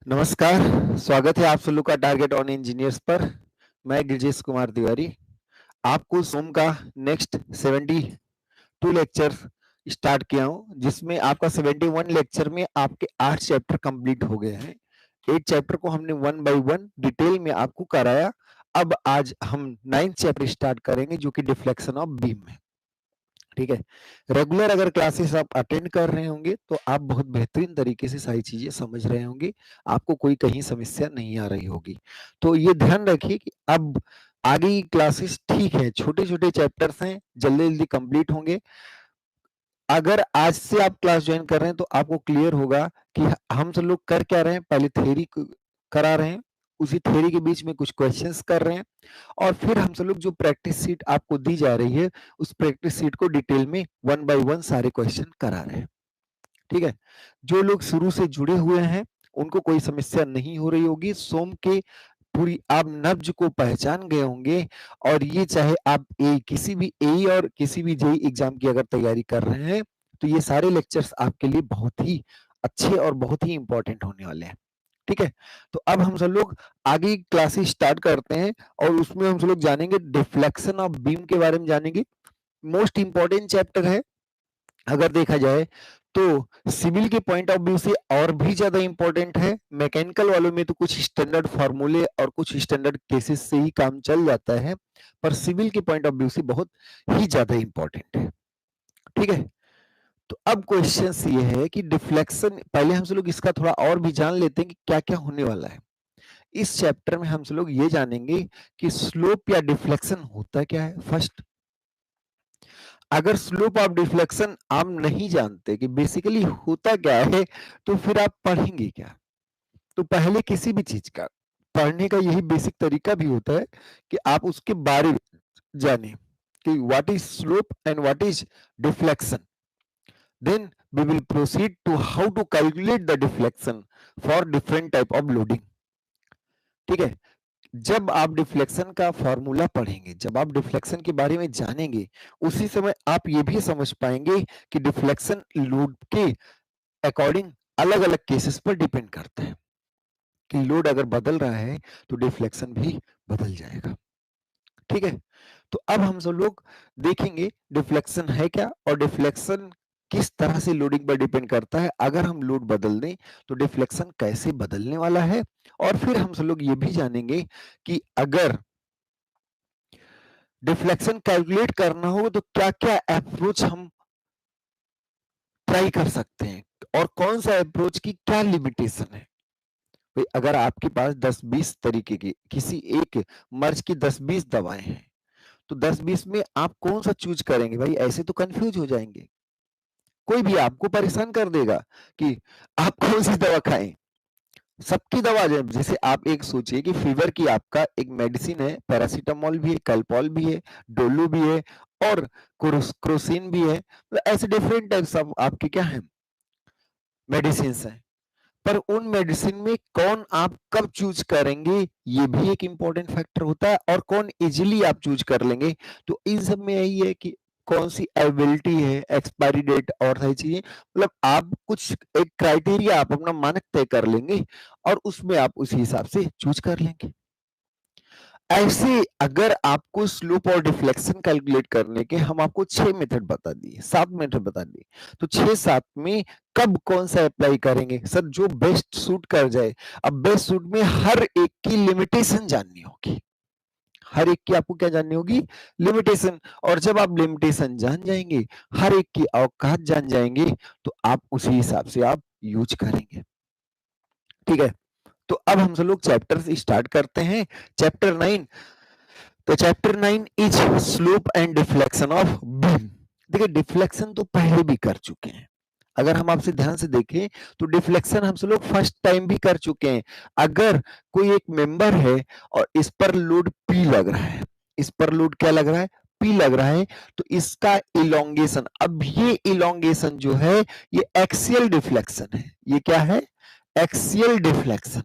नमस्कार, स्वागत है आप सभी का टारगेट ऑन इंजीनियर्स पर। मैं गिरजेश कुमार तिवारी आपको सोम का नेक्स्ट 72 लेक्चर स्टार्ट किया हूं, जिसमें आपका 71 लेक्चर में आपके 8 चैप्टर कंप्लीट हो गए हैं। 8 चैप्टर को हमने वन बाय वन डिटेल में आपको कराया। अब आज हम 9th चैप्टर स्टार्ट करेंगे, जो कि डिफ्लेक्शन ऑफ बीम है। ठीक है, रेगुलर अगर क्लासेस आप अटेंड कर रहे होंगे तो आप बहुत बेहतरीन तरीके से सारी चीजें समझ रहे होंगे, आपको कोई कहीं समस्या नहीं आ रही होगी। तो ये ध्यान रखिए कि अब आगे की क्लासेस ठीक है, छोटे छोटे चैप्टर्स हैं, जल्दी जल्दी कंप्लीट होंगे। अगर आज से आप क्लास ज्वाइन कर रहे हैं तो आपको क्लियर होगा कि हम सब लोग कर क्या रहे हैं। पहले थ्योरी करा रहे हैं, उसी थ्योरी के बीच में कुछ क्वेश्चंस कर रहे हैं, और फिर हम सब लोग जो प्रैक्टिस सीट आपको दी जा रही है, उस प्रैक्टिस सीट को डिटेल में वन बाय वन सारे क्वेश्चन करा रहे हैं। ठीक है, जो लोग शुरू से जुड़े हुए हैं उनको कोई समस्या नहीं हो रही होगी। सोम के पूरी आप नब्ज को पहचान गए होंगे, और ये चाहे आप किसी भी ए और किसी भी जेई एग्जाम की अगर तैयारी कर रहे हैं, तो ये सारे लेक्चर्स आपके लिए बहुत ही अच्छे और बहुत ही इंपॉर्टेंट होने वाले हैं। ठीक है, तो अब हम सब लोग आगे क्लासेस स्टार्ट करते हैं, और उसमें हम सब लोग जानेंगे डिफ्लेक्शन ऑफ बीम के बारे में जानेंगे। मोस्ट इंपॉर्टेंट चैप्टर है अगर देखा जाए तो। सिविल के पॉइंट ऑफ व्यू से और भी ज्यादा इंपॉर्टेंट है। मैकेनिकल वालों में तो कुछ स्टैंडर्ड फार्मूले और कुछ स्टैंडर्ड केसेस से ही काम चल जाता है, पर सिविल के पॉइंट ऑफ व्यू से बहुत ही ज्यादा इंपॉर्टेंट है। ठीक है, तो अब क्वेश्चन ये है कि डिफ्लेक्शन, पहले हम सब लोग इसका थोड़ा और भी जान लेते हैं कि क्या क्या होने वाला है। इस चैप्टर में हम सब लोग ये जानेंगे कि स्लोप या डिफ्लेक्शन होता क्या है। फर्स्ट, अगर स्लोप ऑफ डिफ्लेक्शन आप नहीं जानते कि बेसिकली होता क्या है, तो फिर आप पढ़ेंगे क्या। तो पहले किसी भी चीज का पढ़ने का यही बेसिक तरीका भी होता है कि आप उसके बारे में जाने कि what is slope and what is deflection. Then we will proceed to how to calculate the deflection for different type of loading. ठीक है, जब आप डिफ्लेक्शन का फॉर्मूला पढ़ेंगे, जब आप डिफ्लेक्शन के बारे में जानेंगे, उसी समय आप ये भी समझ पाएंगे कि डिफ्लेक्शन लोड के अकॉर्डिंग अलग अलग केसेस पर डिपेंड करता है, कि लोड अगर बदल रहा है तो डिफ्लेक्शन भी बदल जाएगा। ठीक है, तो अब हम सब लोग देखेंगे डिफ्लेक्शन है क्या, और डिफ्लेक्शन किस तरह से लोडिंग पर डिपेंड करता है। अगर हम लोड बदल दें तो डिफ्लेक्शन कैसे बदलने वाला है, और फिर हम सब लोग ये भी जानेंगे कि अगर डिफ्लेक्शन कैलकुलेट करना हो तो क्या क्या अप्रोच हम ट्राई कर सकते हैं, और कौन सा अप्रोच की क्या लिमिटेशन है। भाई अगर आपके पास 10-20 तरीके की किसी एक मर्ज की 10-20 दवाएं हैं, तो 10-20 में आप कौन सा चूज करेंगे। भाई ऐसे तो कंफ्यूज हो जाएंगे, कोई भी आपको परेशान कर देगा कि आप कौन सी दवा खाएं। सबकी दवा जैसे आप एक सोचिए कि फीवर की आपका एक मेडिसिन है, पैरासीटामोल भी है, कैलपॉल भी है, डोलो भी है, और क्रोसिन भी है। तो ऐसे डिफरेंट टाइप्स ऑफ आपके क्या है, मेडिसिन हैं। पर उन मेडिसिन में कौन आप कब चूज करेंगे, ये भी एक इंपॉर्टेंट फैक्टर होता है, और कौन इजीली आप चूज कर लेंगे। तो इन सब में यही है कि कौन सी अवेलेबिलिटी है, एक्सपायरी डेट और सारी चीजें, मतलब आप कुछ एक क्राइटेरिया आप अपना मानक तय कर लेंगे, और उसमें आप उसी हिसाब से चूज कर लेंगे। ऐसे अगर आपको स्लोप और डिफ्लेक्शन कैलकुलेट करने के हम आपको 6 मेथड बता दिए, 7 मेथड बता दिए, तो 6-7 में कब कौन सा अप्लाई करेंगे सर, जो बेस्ट सूट कर जाए। अब बेस्ट सूट में हर एक की लिमिटेशन जाननी होगी, हर एक की आपको क्या जाननी होगी, लिमिटेशन। और जब आप लिमिटेशन जान जाएंगे, हर एक की औकात जान जाएंगे, तो आप उसी हिसाब से आप यूज करेंगे। ठीक है, तो अब हम सब लोग चैप्टर स्टार्ट करते हैं। चैप्टर 9, तो chapter 9 is slope and deflection of beam. देखिए डिफ्लेक्शन तो पहले भी कर चुके हैं, अगर हम आपसे ध्यान से देखें तो डिफ्लेक्शन हम सब लोग फर्स्ट टाइम भी कर चुके हैं। अगर कोई एक मेंबर है और इस पर लोड पी लग रहा है, इस पर लोड क्या लग रहा है, पी लग रहा है, तो इसका इलोंगेशन, अब ये इलोंगेशन जो है ये एक्सियल डिफ्लेक्शन है। ये क्या है, एक्सियल डिफ्लेक्शन।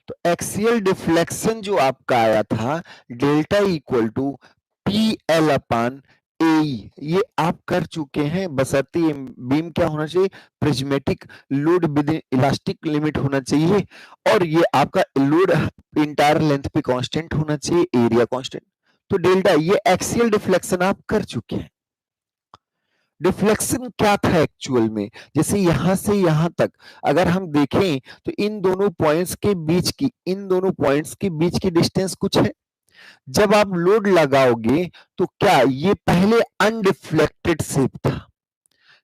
तो एक्सियल डिफ्लेक्शन जो आपका आया था, delta equal to P L upon A, ये आप कर चुके हैं, बशर्ते ये बीम क्या होना चाहिए, prismatic load with elastic limit होना चाहिए, और ये आपका लोड इंटायर लेंथ पे कांस्टेंट होना चाहिए, एरिया कांस्टेंट। तो डेल्टा, ये एक्सियल डिफ्लेक्शन आप कर चुके हैं। डिफ्लेक्शन क्या था एक्चुअल में, जैसे यहां से यहां तक अगर हम देखें तो इन दोनों पॉइंट्स के बीच की डिस्टेंस कुछ है। जब आप लोड लगाओगे तो क्या ये पहले अनडिफ्लेक्टेड शेप था,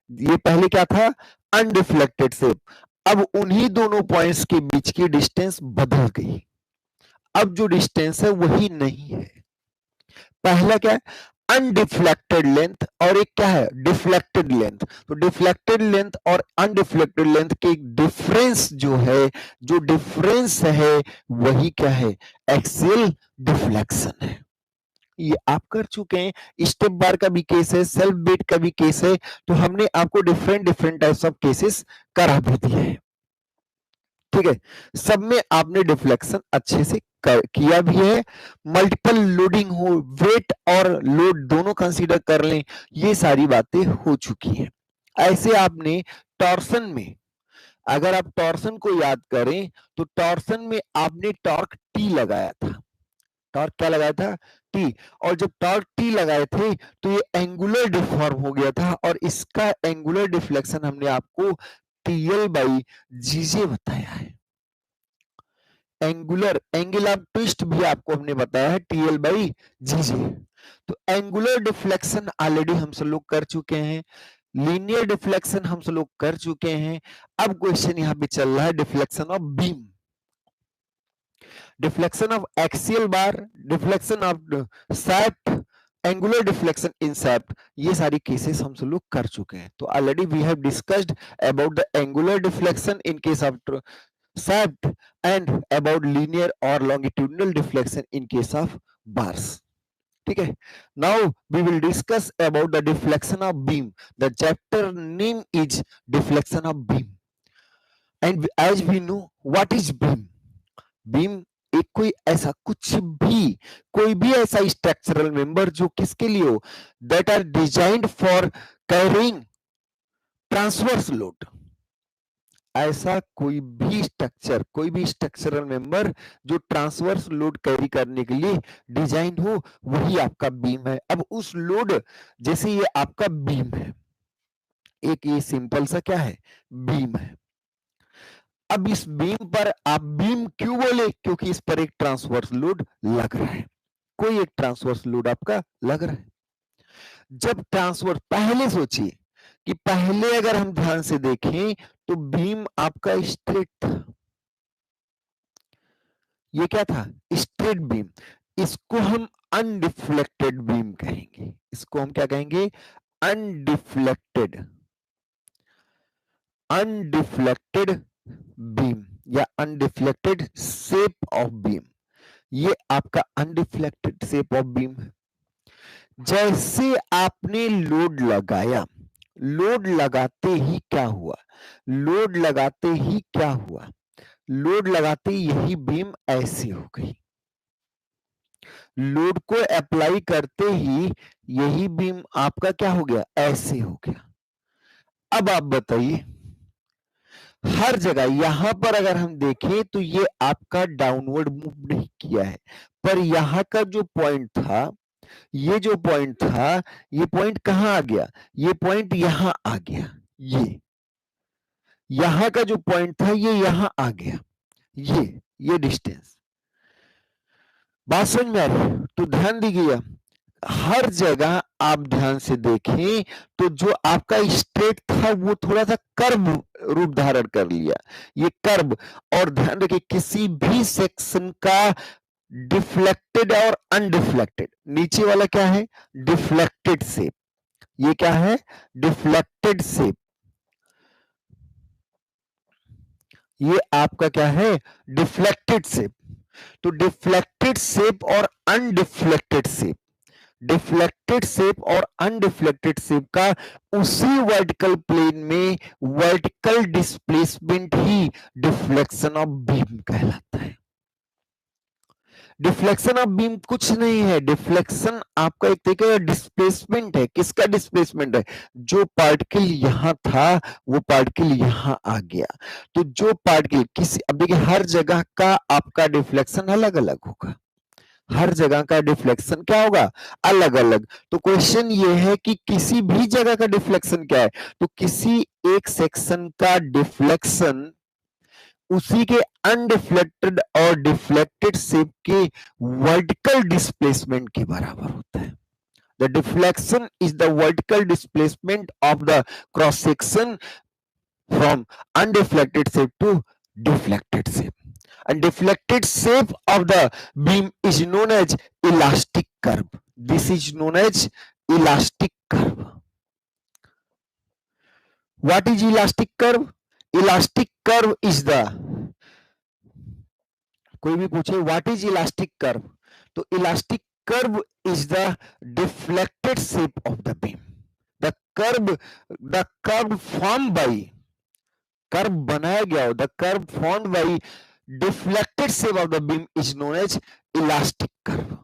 ये पहले क्या था, अनडिफ्लेक्टेड शेप। अब उन्हीं दोनों पॉइंट्स के बीच की डिस्टेंस बदल गई, अब जो डिस्टेंस है वही नहीं है। पहला क्या है, अनडिफ्लेक्टेड लेंथ, और एक क्या है, डिफ्लेक्टेड लेंथ। तो डिफ्लेक्टेड लेंथ और अनडिफ्लेक्टेड लेंथ के डिफरेंस जो डिफरेंस है वही क्या है, एक्सियल डिफ्लेक्शन है। ये आप कर चुके हैं। स्टेप बार का भी केस है, सेल्फ बेट का भी केस है, तो हमने आपको डिफरेंट टाइप्स ऑफ केसेस करा भी दिए हैं। ठीक है, सब में आपने डिफ्लेक्शन अच्छे से किया भी है। मल्टीपल लोडिंग हो, वेट और लोड दोनों कंसीडर कर लें, ये सारी बातें हो चुकी हैं। ऐसे आपने टॉर्सन में, अगर आप टॉर्सन को याद करें तो टॉर्सन में आपने टॉर्क टी लगाया था। टॉर्क क्या लगाया था, टी। और जब टॉर्क टी लगाए थे तो ये एंगुलर डिफॉर्म हो गया था, और इसका एंगुलर डिफ्लेक्शन हमने आपको टीएल बाई जीजे बताया है। एंगल ऑफ ट्विस्ट भी आपको हमने बताया है टीएल बाई जीजे। तो एंगुलर डिफ्लेक्शन ऑलरेडी हम सब लोग कर चुके हैं, लीनियर डिफ्लेक्शन हम सब लोग कर चुके हैं। अब क्वेश्चन यहां पे चल रहा है deflection of beam, deflection of axial bar, deflection of shaft, angular deflection in shaft, ये सारी केसेस हम सब लोग कर चुके हैं। तो already we have discussed about the angular deflection in case of shaft and about linear or longitudinal deflection in case of bars. ठीक है, now we will discuss about the deflection of beam. The chapter name is deflection of beam, and as we know what is beam. Beam एक कोई ऐसा कोई भी ऐसा structural member जो किसके लिए हो, that are designed for carrying transverse load. ऐसा कोई भी स्ट्रक्चरल मेंबर जो ट्रांसवर्स लोड कैरी करने के लिए डिजाइन हो, वही आपका बीम है। अब उस लोड, जैसे ये आपका बीम है, एक ये सिंपल सा क्या है, बीम है। अब इस बीम पर आप बीम क्यों बोले, क्योंकि इस पर एक ट्रांसवर्स लोड लग रहा है, कोई एक ट्रांसवर्स लोड आपका लग रहा है। जब ट्रांसवर्स, पहले सोचिए कि पहले अगर हम ध्यान से देखें तो बीम आपका स्ट्रेट था, ये क्या था, स्ट्रेट बीम। इसको हम अनडिफ्लेक्टेड बीम कहेंगे, इसको हम क्या कहेंगे, अनडिफ्लेक्टेड बीम या अनडिफ्लेक्टेड शेप ऑफ बीम। ये आपका अनडिफ्लेक्टेड शेप ऑफ बीम है। जैसे आपने लोड लगाया, लोड लगाते ही क्या हुआ, लोड लगाते ही क्या हुआ, लोड लगाते ही यही बीम ऐसी हो गई। लोड को अप्लाई करते ही यही बीम आपका क्या हो गया, ऐसे हो गया। अब आप बताइए, हर जगह यहां पर अगर हम देखें तो ये आपका डाउनवर्ड मूव नहीं किया है, पर यहां का जो पॉइंट था, ये जो पॉइंट था, ये पॉइंट कहां आ गया, ये पॉइंट यहां आ गया। ये यहां का जो पॉइंट था ये यहां आ गया, ये डिस्टेंस। बात समझ में आ रही है? तो ध्यान दीजिएगा, हर जगह आप ध्यान से देखें तो जो आपका स्ट्रेट था वो थोड़ा सा कर्व रूप धारण कर लिया, ये कर्व। और ध्यान रखिए, किसी भी सेक्शन का डिफ्लेक्टेड और अनडिफ्लेक्टेड, नीचे वाला क्या है, डिफ्लेक्टेड शेप, ये क्या है, डिफ्लेक्टेड शेप, ये आपका क्या है, डिफ्लेक्टेड शेप। तो डिफ्लेक्टेड शेप और अनडिफ्लेक्टेड शेप, डिफ्लेक्टेड शेप और अनडिफ्लेक्टेड शेप का उसी वर्टिकल प्लेन में vertical displacement he deflection of beam कहलाता है। डिफ्लेक्शन ऑफ बीम कुछ नहीं है, डिफ्लेक्शन आपका एक तरीके का डिस्प्लेसमेंट है। किसका डिस्प्लेसमेंट है? जो पार्टिकल यहां था वो पार्टिकल यहां आ गया। तो जो पार्टिकल किसी, अब देखिए हर जगह का आपका डिफ्लेक्शन अलग अलग होगा, हर जगह का डिफ्लेक्शन क्या होगा? अलग अलग। तो क्वेश्चन ये है कि किसी भी जगह का डिफ्लेक्शन क्या है? तो किसी एक सेक्शन का डिफ्लेक्शन उसी के अनडिफ्लेक्टेड और डिफ्लेक्टेड शेप के वर्टिकल डिस्प्लेसमेंट के बराबर होता है। The deflection is the vertical displacement of the cross section from undeflected shape to deflected shape. And deflected shape of the beam is known as elastic curve. This is known as elastic curve. What is elastic curve? Elastic curve is the, कोई भी पूछे what is elastic curve, तो elastic curve is the deflected shape of the beam. The curve form by, curve बनाया गया हो, the curve formed by deflected shape of the beam is known as elastic curve.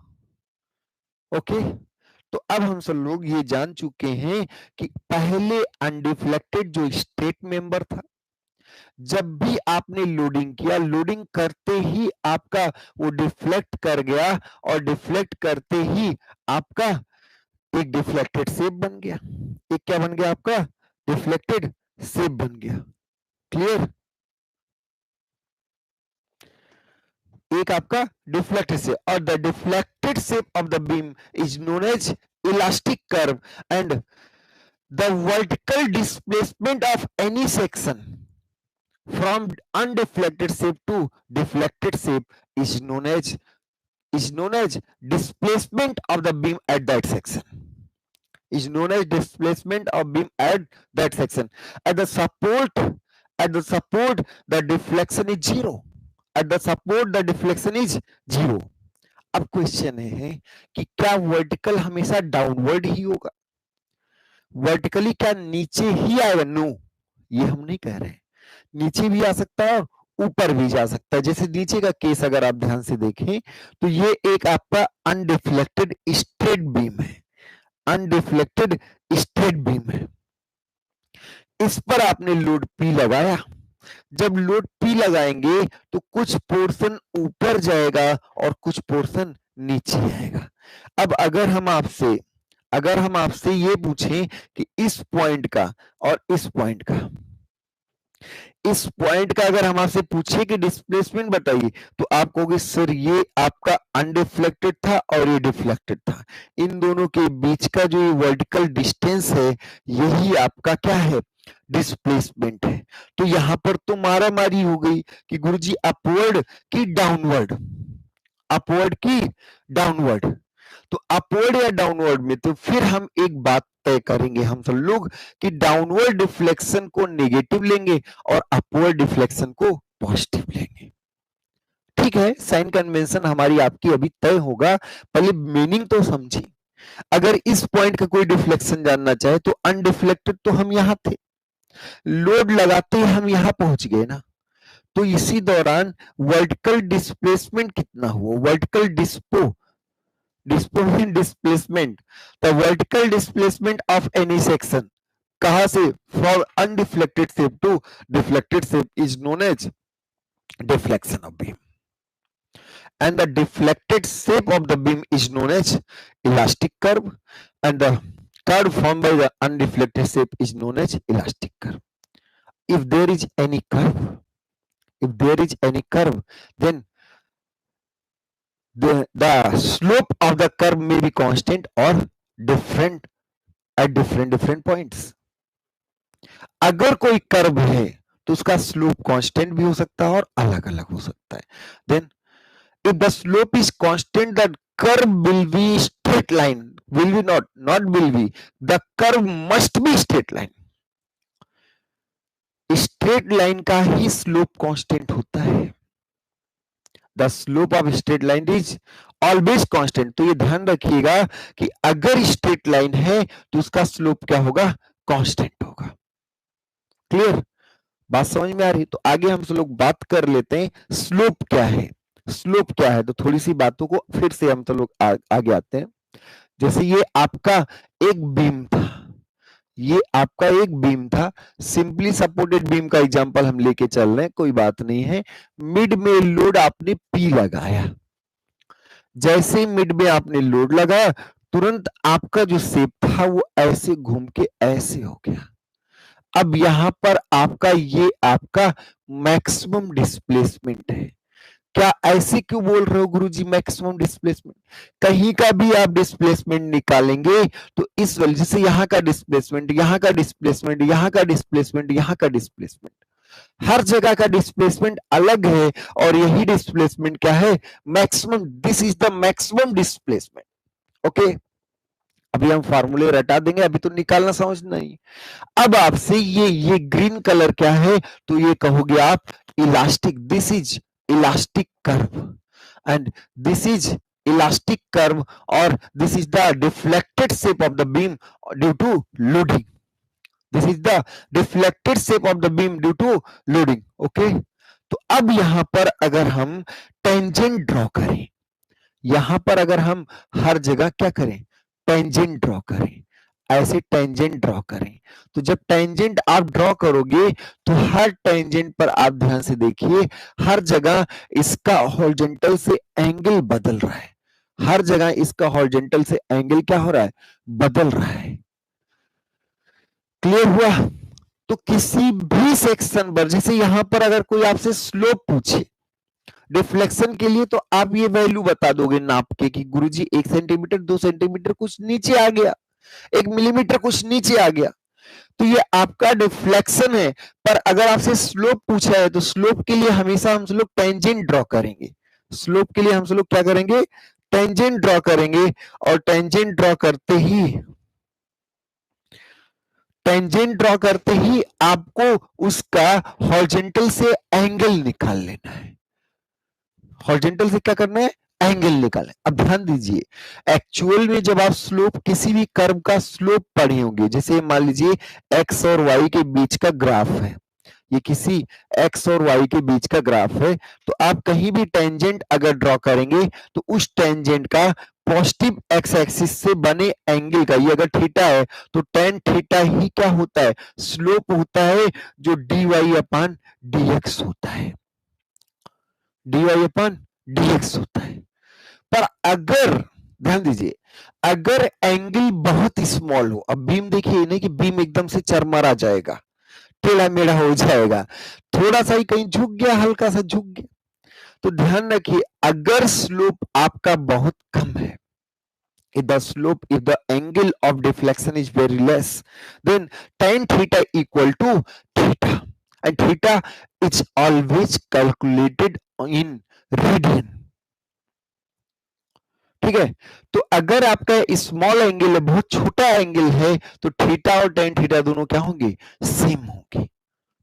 Okay, तो अब हम सब लोग ये जान चुके हैं कि पहले अनडिफ्लेक्टेड जो स्ट्रेट मेंबर था, जब भी आपने लोडिंग किया, लोडिंग करते ही आपका वो डिफ्लेक्ट कर गया और डिफ्लेक्ट करते ही आपका एक डिफ्लेक्टेड शेप बन गया। एक क्या बन गया? आपका डिफ्लेक्टेड शेप बन गया। क्लियर? एक आपका डिफ्लेक्टेड शेप, और the deflected shape of the beam is known as elastic curve and the vertical displacement of any section from undeflected shape to deflected shape is known as displacement of the beam at that section, is known as displacement of beam at that section. At the support the deflection is zero, at the support the deflection is zero. अब question है कि क्या vertical हमेशा downward ही होगा? Vertically क्या नीचे ही आएगा? No, ये हम नहीं कह रहे। नीचे भी आ सकता है, ऊपर भी जा सकता है। जैसे नीचे का केस अगर आप ध्यान से देखें तो ये एक आपका अनडिफ्लेक्टेड स्ट्रेट बीम है, अनडिफ्लेक्टेड स्ट्रेट बीम है। इस पर आपने लोड पी लगाया। जब लोड पी लगाएंगे तो कुछ पोर्शन ऊपर जाएगा और कुछ पोर्शन नीचे आएगा। अब अगर हम आपसे ये पूछें कि इस पॉइंट का और इस पॉइंट का, इस पॉइंट का अगर हम आपसे पूछे कि डिस्प्लेसमेंट बताइए, तो आप कहोगे सर ये आपका अनडिफ्लेक्टेड था और ये डिफ्लेक्टेड था। इन दोनों के बीच का जो ये वर्टिकल डिस्टेंस है, यही आपका क्या है? डिस्प्लेसमेंट है। तो यहां पर तो मारामारी हो गई कि गुरुजी अपवर्ड की डाउनवर्ड, अपवर्ड की डाउनवर्ड। तो अपवर्ड या डाउनवर्ड में तो फिर हम एक बात तय करेंगे हम सब लोग कि डाउनवर्ड डिफ्लेक्शन को नेगेटिव लेंगे और अपवर्ड डिफ्लेक्शन को पॉजिटिव लेंगे। ठीक है, साइन कन्वेंशन हमारी आपकी अभी तय होगा, पहले मीनिंग तो समझिए। अगर इस पॉइंट का कोई डिफ्लेक्शन जानना चाहे तो अनडिफ्लेक्टेड तो हम यहां थे, लोड लगाते ही हम यहां पहुंच गए ना। तो इसी दौरान वर्टिकल डिस्प्लेसमेंट कितना हुआ? Vertical displacement, the vertical displacement of any section, कहां से? from undeflected shape to deflected shape is known as deflection of beam, and the deflected shape of the beam is known as elastic curve, and the curve formed by the undeflected shape is known as elastic curve. If there is any curve, then the slope of the curve may be constant or different at different points. अगर कोई curve है तो उसका slope constant भी हो सकता है और अलग अलग हो सकता है। Then if the slope is constant, the curve will be straight line, will be not will be, the curve must be straight line. Straight line का ही स्लोप कांस्टेंट होता है। The slope of straight line is always constant. तो ये ध्यान रखिएगा कि अगर स्ट्रेट लाइन है तो उसका स्लोप क्या होगा? कांस्टेंट होगा। क्लियर? बात समझ में आ रही? तो आगे हम लोग बात कर लेते हैं स्लोप क्या है। स्लोप क्या है, तो थोड़ी सी बातों को फिर से हम तो लोग आगे आते हैं। जैसे ये आपका एक बीम था, ये आपका एक बीम था, सिंपली सपोर्टेड बीम का एग्जांपल हम लेके चल रहे हैं, कोई बात नहीं है। मिड में लोड आपने पी लगाया, जैसे ही मिड में आपने लोड लगाया तुरंत आपका जो शेप था वो ऐसे घूम के ऐसे हो गया। अब यहां पर आपका ये आपका मैक्सिमम डिस्प्लेसमेंट है। क्या ऐसे क्यों बोल रहे हो गुरुजी मैक्सिमम डिस्प्लेसमेंट? कहीं का भी आप डिस्प्लेसमेंट निकालेंगे तो इस वजह से यहां का डिस्प्लेसमेंट, यहां का डिस्प्लेसमेंट, यहां का डिस्प्लेसमेंट, यहां का डिस्प्लेसमेंट, हर जगह का डिस्प्लेसमेंट अलग है, और यही डिस्प्लेसमेंट क्या है? Maximum. This is the maximum displacement. Okay, अभी हम फार्मूले रटा देंगे, अभी तो निकालना समझना ही। अब आपसे ये ग्रीन कलर क्या है, तो ये कहोगे आप elastic. This is elastic curve and this is elastic curve, और this is the deflected shape of the beam due to loading. This is the deflected shape of the beam due to loading. Okay, तो अब यहां पर अगर हम tangent draw करें, यहां पर अगर हम हर जगह क्या करें? टेंजेंट ड्रॉ करें, ऐसे टेंजेंट ड्रॉ करें। तो जब टेंजेंट आप ड्रॉ करोगे तो हर टेंजेंट पर आप ध्यान से देखिए, हर जगह इसका हॉरिजॉन्टल से एंगल बदल रहा है, हर जगह इसका हॉरिजॉन्टल से एंगल क्या हो रहा है? बदल रहा है। क्लियर हुआ? तो किसी भी सेक्शन पर, जैसे यहां पर अगर कोई आपसे स्लोप पूछे डिफ्लेक्शन के लिए, तो आप ये वैल्यू बता दोगे नाप के कि गुरुजी 1 सेंटीमीटर 2 सेंटीमीटर कुछ नीचे आ गया, 1 मिलीमीटर कुछ नीचे आ गया, तो ये आपका डिफ्लेक्शन है। पर अगर आपसे स्लोप पूछा है तो स्लोप के लिए हमेशा हम लोग टेंजेंट ड्रॉ करेंगे। स्लोप के लिए हम लोग क्या करेंगे? टेंजेंट ड्रॉ करेंगे, और टेंजेंट ड्रॉ करते ही आपको उसका हॉरिजॉन्टल से एंगल निकाल लेना है। हॉरिजॉन्टल से क्या करना है? एंगल निकालें। अब ध्यान दीजिए, एक्चुअल में जब आप स्लोप, किसी भी कर्व का स्लोप पढ़े होंगे, जैसे मान लीजिए एक्स और वाई के बीच का ग्राफ है, ये किसी एक्स और वाई के बीच का ग्राफ है, तो आप कहीं भी टेंजेंट अगर ड्रॉ करेंगे तो उस टेंजेंट का पॉजिटिव एक्स एक्सिस से बने एंगल का, ये अगर थीटा है तो टेन थीटा ही क्या होता है? स्लोप होता है, जो d y upon d x होता है, d y upon d x होता है। पर अगर, ध्यान दीजिए, अगर एंगल बहुत स्मॉल हो, अब बीम देखिए नहीं कि बीम एकदम से चरमरा जाएगा, टेढ़ा मेढ़ा हो जाएगा, थोड़ा सा ही कहीं झुक गया, हल्का सा झुक गया, तो ध्यान रखिए अगर स्लोप आपका बहुत कम है, if the angle of deflection is very less, then tan theta equal to theta, and theta is always calculated in radian. ठीक है, तो अगर आपका स्मॉल एंगल है, बहुत छोटा एंगल है, तो थीटा और टेन थीटा दोनों क्या होंगे? सेम होंगे।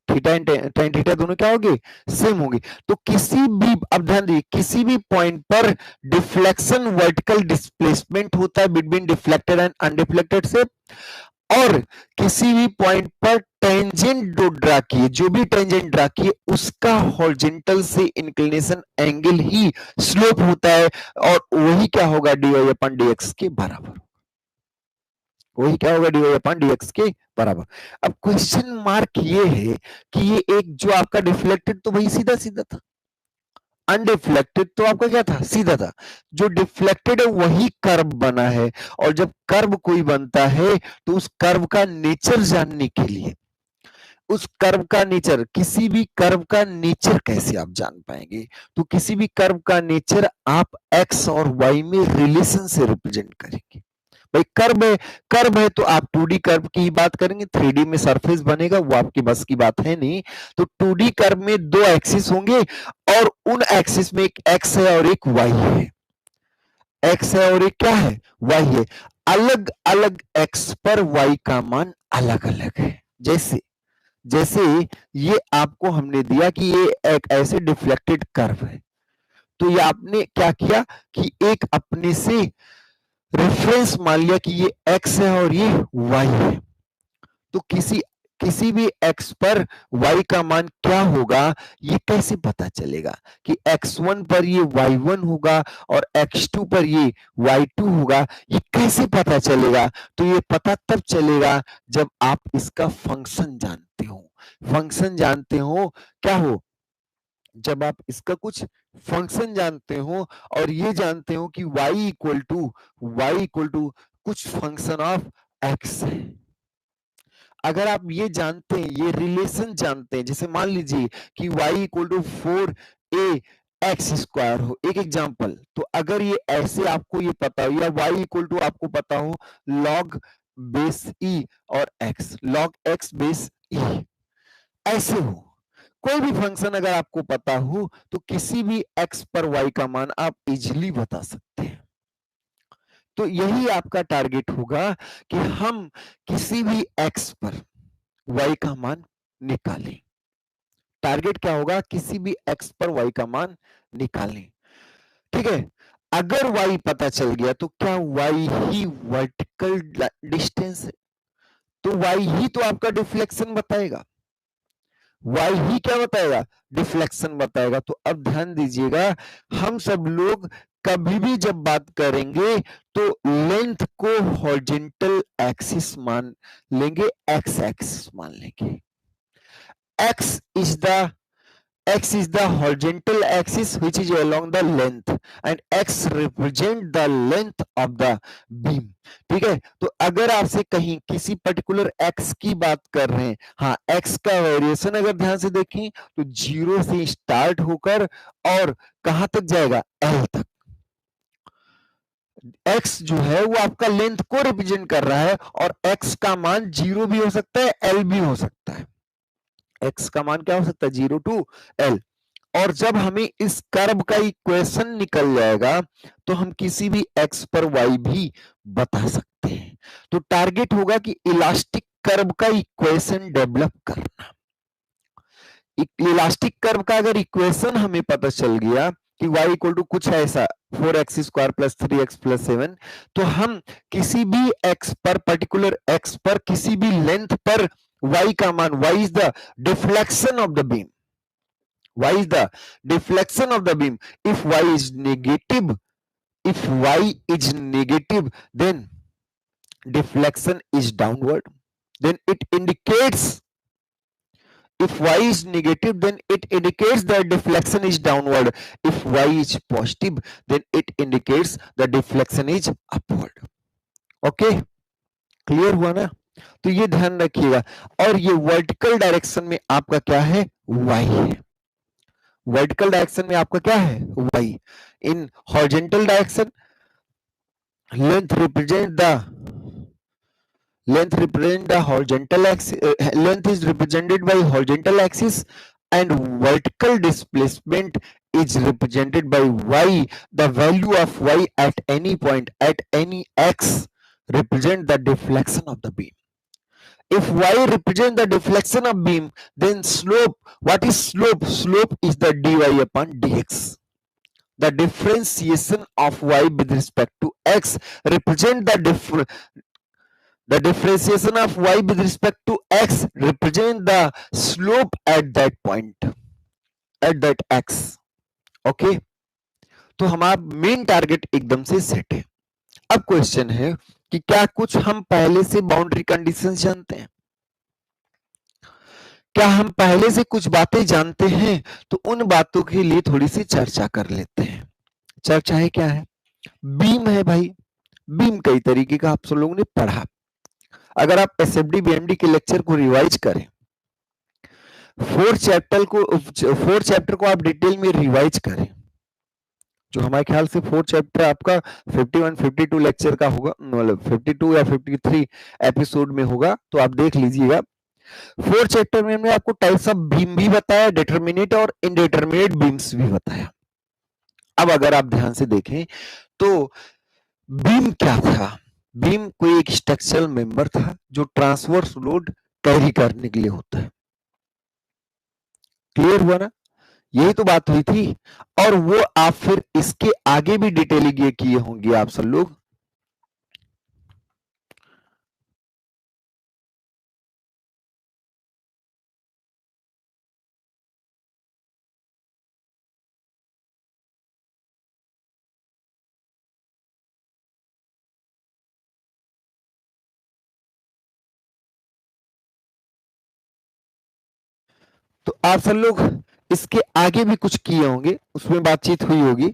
थीटा एंड टेन थीटा दोनों क्या होंगे? सेम होंगे। तो किसी भी, अब ध्यान दीजिए, किसी भी पॉइंट पर डिफ्लेक्शन वर्टिकल डिस्प्लेसमेंट होता है बिटवीन डिफ्लेक्टेड एंड अनडिफ्लेक्टेड से, और किसी भी पॉइंट पर टेंजेंट ड्रा किए, जो भी टेंजेंट ड्रा किए उसका हॉरिजॉन्टल से इंक्लिनेशन एंगल ही स्लोप होता है, और वही क्या होगा? D y upon d x के बराबर, वही क्या होगा? D y upon d x के बराबर। अब क्वेश्चन मार्क ये है कि ये एक जो आपका डिफ्लेक्टेड तो वही सीधा सीधा था, अनडिफ्लेक्टेड तो आपका क्या था? सीधा था। जो डिफ्लेक्टेड है वही कर्व बना है, और जब कर्व कोई बनता है तो उस कर्व का नेचर जानने के लिए, उस कर्व का नेचर, किसी भी कर्व का नेचर कैसे आप जान पाएंगे? तो किसी भी कर्व का नेचर आप एक्स और वाई में रिलेशन से रिप्रेजेंट करेंगे। भाई कर्व है तो आप 2D कर्व की ही बात करेंगे, 3D में सरफेस बनेगा वो आपकी बस की बात है नहीं। तो 2D कर्व में दो एक्सिस होंगे, और उन एक्सिस में एक एक्स है और एक वाई है, एक्स है और एक क्या है? वाई है। अलग अलग एक्स पर वाई का मान अलग अलग है। जैसे जैसे ये आपको हमने दिया कि ये एक ऐसे डिफ्लेक्टेड कर्व है, तो ये आपने क्या किया कि एक अपने से रेफरेंस मान लिया कि ये x है और ये y है, तो किसी किसी भी x पर y का मान क्या होगा ये कैसे पता चलेगा कि x1 पर ये y1 होगा और x2 पर ये y2 होगा, ये कैसे पता चलेगा? तो ये पता तब चलेगा जब आप इसका फंक्शन जानते हो। फंक्शन जानते हो क्या हो? जब आप इसका कुछ फंक्शन जानते हो और ये जानते हो कि y इक्वल टू कुछ फंक्शन ऑफ x है। अगर आप ये जानते हैं, ये रिलेशन जानते हैं, जैसे मान लीजिए कि y equal to 4a x square हो, एक एग्जांपल, तो अगर ये ऐसे आपको ये पता हो, या y इक्वल टू आपको पता हो log बेस e और x, log x base e, ऐसे हो, कोई भी फंक्शन अगर आपको पता हो तो किसी भी x पर y का मान आप इजीली बता सकते हैं। तो यही आपका टारगेट होगा कि हम किसी भी x पर y का मान निकालें। टारगेट क्या होगा? किसी भी x पर y का मान निकालें। ठीक है, अगर y पता चल गया तो क्या y ही वर्टिकल डिस्टेंस है? तो y ही तो आपका डिफ्लेक्शन बताएगा। y ही क्या बताएगा? डिफ्लेक्शन बताएगा। तो अब ध्यान दीजिएगा, हम सब लोग कभी भी जब बात करेंगे तो लेंथ को हॉरिजॉन्टल एक्सिस मान लेंगे, एक्स एक्सिस मान लेंगे। x is the horizontal axis which is along the length and x represent the length of the beam। ठीक है, तो अगर आपसे कहीं किसी पर्टिकुलर x की बात कर रहे हैं, हाँ, x का वेरिएशन अगर ध्यान से देखें तो 0 से स्टार्ट होकर और कहां तक जाएगा? l तक। x जो है वो आपका लेंथ को रिप्रेजेंट कर रहा है और x का मान 0 भी हो सकता है, l भी हो सकता है। x का मान क्या हो सकता है? 0 to l। और जब हमें इस कर्व का इक्वेशन निकल जाएगा तो हम किसी भी x पर y भी बता सकते हैं। तो टारगेट होगा कि इलास्टिक कर्व का इक्वेशन डेवलप करना। इलास्टिक कर्व का अगर इक्वेशन हमें पता चल गया कि y इक्वल टू कुछ ऐसा 4x square plus 3x plus 7, तो हम किसी भी x पर, पर्टिकुलर x पर किसी भी लेंथ पर y का मान, y is the deflection of the beam, y is the deflection of the beam. If y is negative, then deflection is downward. Then it indicates, if y is negative, then it indicates that deflection is downward. If y is positive, then it indicates the deflection is upward. Okay, clear हुआ ना? तो ये ध्यान रखिएगा। और ये vertical direction में आपका क्या है? y है। वर्टिकल डायरेक्शन में आपका क्या है? y। In horizontal direction, length represent the horizontal axis, length is represented by horizontal axis and vertical displacement is represented by y. The value of y at any point, at any x, represent the deflection of the beam. If y represent the deflection of beam, then slope, what is slope? Slope is the dy upon dx. The differentiation of y with respect to x represent the differentiation of y with respect to x represent the slope at that point, at that x. Okay, तो हमारा main target एकदम से set है। अब question है कि क्या कुछ हम पहले से बाउंड्री कंडीशंस जानते हैं? क्या हम पहले से कुछ बातें जानते हैं? तो उन बातों के लिए थोड़ी सी चर्चा कर लेते हैं। चर्चा है क्या है? बीम है भाई। बीम कई तरीके का आप सब लोगों ने पढ़ा। अगर आप एसएफडी बीएमडी के लेक्चर को रिवाइज करें, फोर्थ चैप्टर को आप डिटेल में रिवाइज करें, जो हमारे ख्याल से फोर्थ चैप्टर आपका 51 52 लेक्चर का होगा, मतलब 52 या 53 एपिसोड में होगा, तो आप देख लीजिएगा। फोर्थ चैप्टर में हमने आपको टाइप्स ऑफ बीम भी बताया, डिटरमिनेट और इनडिटरमिनेट बीम्स भी बताया। अब अगर आप ध्यान से देखें तो बीम क्या था? बीम कोई एक स्ट्रक्चरल मेंबर था जो ट्रांसवर्स लोड कैरी करने के लिए होता है। क्लियर हुआ ना? यही तो बात हुई थी। और वो आप फिर इसके आगे भी डिटेलिंग ये किए होंगे आप सब लोग। तो आप सब लोग इसके आगे भी कुछ किए होंगे, उसमें बातचीत हुई होगी।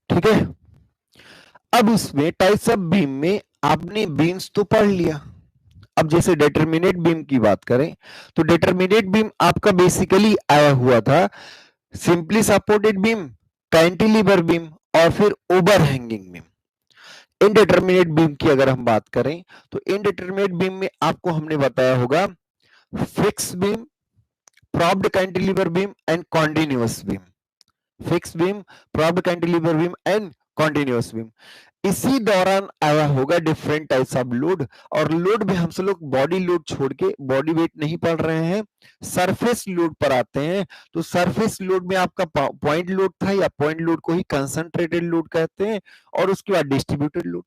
ठीक है, अब इसमें टाइप्स ऑफ बीम में आपने बीम्स तो पढ़ लिया। अब जैसे डिटरमिनेट बीम की बात करें तो डिटरमिनेट बीम आपका बेसिकली आया हुआ था simply supported beam, cantilever beam और फिर ओवरहैंगिंग बीम। इनडिटरमिनेट बीम की अगर हम बात करें तो इनडिटरमिनेट बीम में आपको हमने बताया होगा fix beam, propped cantilever beam and continuous beam. Fix beam, propped cantilever beam and continuous beam. इसी दौरान आया होगा डिफरेंट टाइप्स ऑफ लोड, और लोड में हम सब लोग बॉडी लोड छोड़ के बॉडी वेट नहीं पढ़ रहे हैं, सरफेस लोड पर आते हैं। तो सरफेस लोड में आपका पॉइंट लोड था, या पॉइंट लोड को ही कंसंट्रेटेड लोड कहते हैं, और उसके बाद डिस्ट्रीब्यूटेड लोड।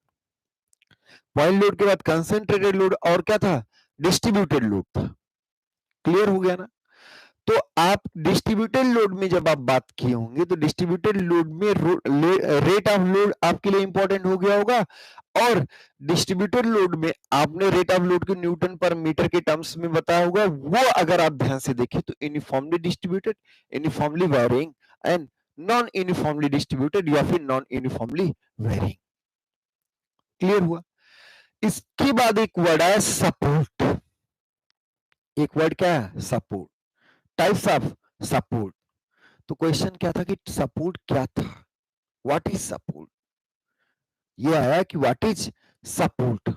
पॉइंट लोड के बाद कंसंट्रेटेड लोड और क्या था, डिस्ट्रीब्यूटेड लोड था। क्लियर हो गया ना? तो आप डिस्ट्रीब्यूटेड लोड में जब आप बात किए होंगे तो डिस्ट्रीब्यूटेड लोड में रेट ऑफ लोड आपके लिए इंपॉर्टेंट हो गया होगा, और डिस्ट्रीब्यूटेड लोड में आपने रेट ऑफ लोड को न्यूटन पर मीटर के टर्म्स में बताया होगा। वो अगर आप ध्यान से देखें तो uniformly distributed, uniformly varying and non uniformly distributed, या फिर नॉन यूनिफॉर्मली वेरिंग। क्लियर हुआ? इसके बाद एक वर्ड है सपोर्ट। एक वर्ड क्या है, सपोर्ट। Types of support. तो क्वेश्चन क्या था कि सपोर्ट क्या था, व्हाट इज सपोर्ट। ये आया कि व्हाट इज सपोर्ट,